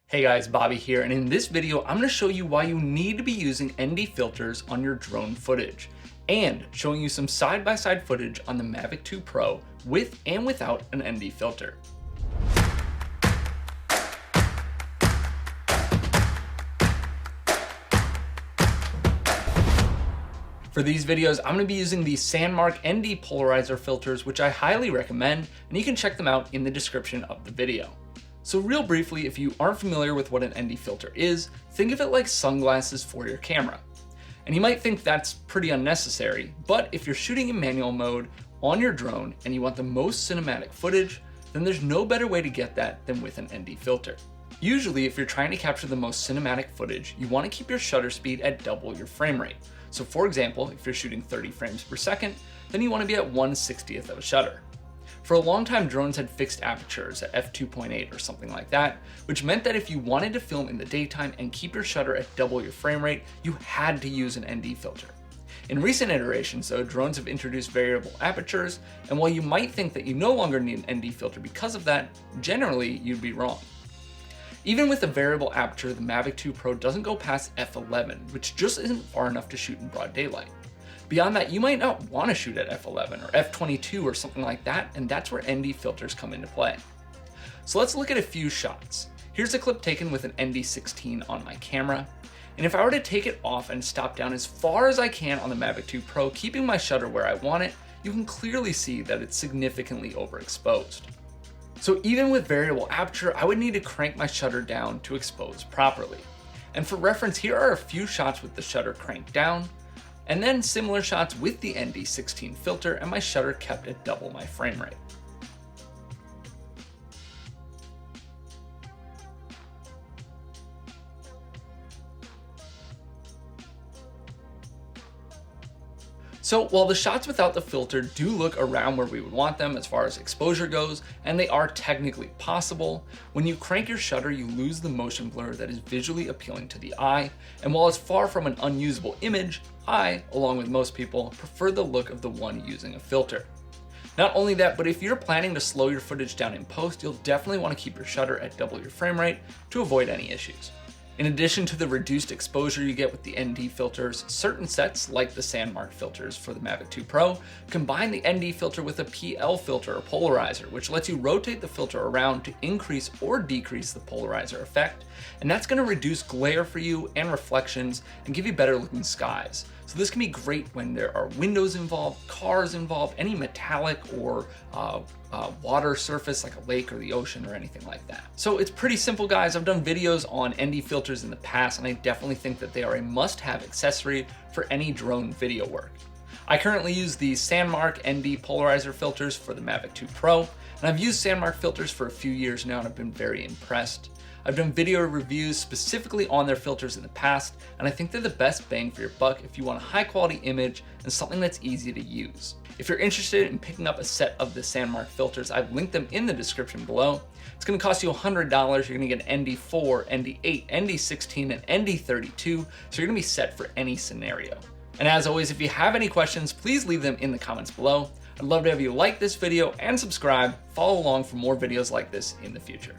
Hey guys, Bobby here, and in this video, I'm going to show you why you need to be using ND filters on your drone footage, and showing you some side-by-side footage on the Mavic 2 Pro with and without an ND filter. For these videos, I'm going to be using the sandmarc ND Polarizer filters, which I highly recommend, and you can check them out in the description of the video. So real briefly, if you aren't familiar with what an ND filter is, think of it like sunglasses for your camera. And you might think that's pretty unnecessary, but if you're shooting in manual mode on your drone and you want the most cinematic footage, then there's no better way to get that than with an ND filter. Usually, if you're trying to capture the most cinematic footage, you want to keep your shutter speed at double your frame rate. So for example, if you're shooting 30 frames per second, then you want to be at 1/60th of a shutter. For a long time, drones had fixed apertures at f2.8 or something like that, which meant that if you wanted to film in the daytime and keep your shutter at double your frame rate, you had to use an ND filter. In recent iterations though, drones have introduced variable apertures, and while you might think that you no longer need an ND filter because of that, generally you'd be wrong. Even with a variable aperture, the Mavic 2 Pro doesn't go past f11, which just isn't far enough to shoot in broad daylight. Beyond that, you might not want to shoot at f11 or f22 or something like that, and that's where ND filters come into play. So let's look at a few shots. Here's a clip taken with an ND16 on my camera, and if I were to take it off and stop down as far as I can on the Mavic 2 Pro, keeping my shutter where I want it, you can clearly see that it's significantly overexposed. So even with variable aperture, I would need to crank my shutter down to expose properly. And for reference, here are a few shots with the shutter cranked down, and then similar shots with the ND16 filter and my shutter kept at double my frame rate. So while the shots without the filter do look around where we would want them as far as exposure goes, and they are technically possible, when you crank your shutter, you lose the motion blur that is visually appealing to the eye, and while it's far from an unusable image, I, along with most people, prefer the look of the one using a filter. Not only that, but if you're planning to slow your footage down in post, you'll definitely want to keep your shutter at double your frame rate to avoid any issues. In addition to the reduced exposure you get with the ND filters, certain sets, like the sandmarc filters for the Mavic 2 Pro, combine the ND filter with a PL filter or polarizer, which lets you rotate the filter around to increase or decrease the polarizer effect, and that's going to reduce glare for you and reflections and give you better looking skies. So this can be great when there are windows involved, cars involved, any metallic or water surface like a lake or the ocean or anything like that. So it's pretty simple, guys. I've done videos on ND filters in the past, and I definitely think that they are a must-have accessory for any drone video work. I currently use the sandmarc ND Polarizer filters for the Mavic 2 Pro, and I've used sandmarc filters for a few years now and I've been very impressed. I've done video reviews specifically on their filters in the past, and I think they're the best bang for your buck if you want a high quality image and something that's easy to use. If you're interested in picking up a set of the sandmarc filters, I've linked them in the description below. It's going to cost you $100. You're going to get an ND4, ND8, ND16, and ND32, so you're going to be set for any scenario. And as always, if you have any questions, please leave them in the comments below. I'd love to have you like this video and subscribe, follow along for more videos like this in the future.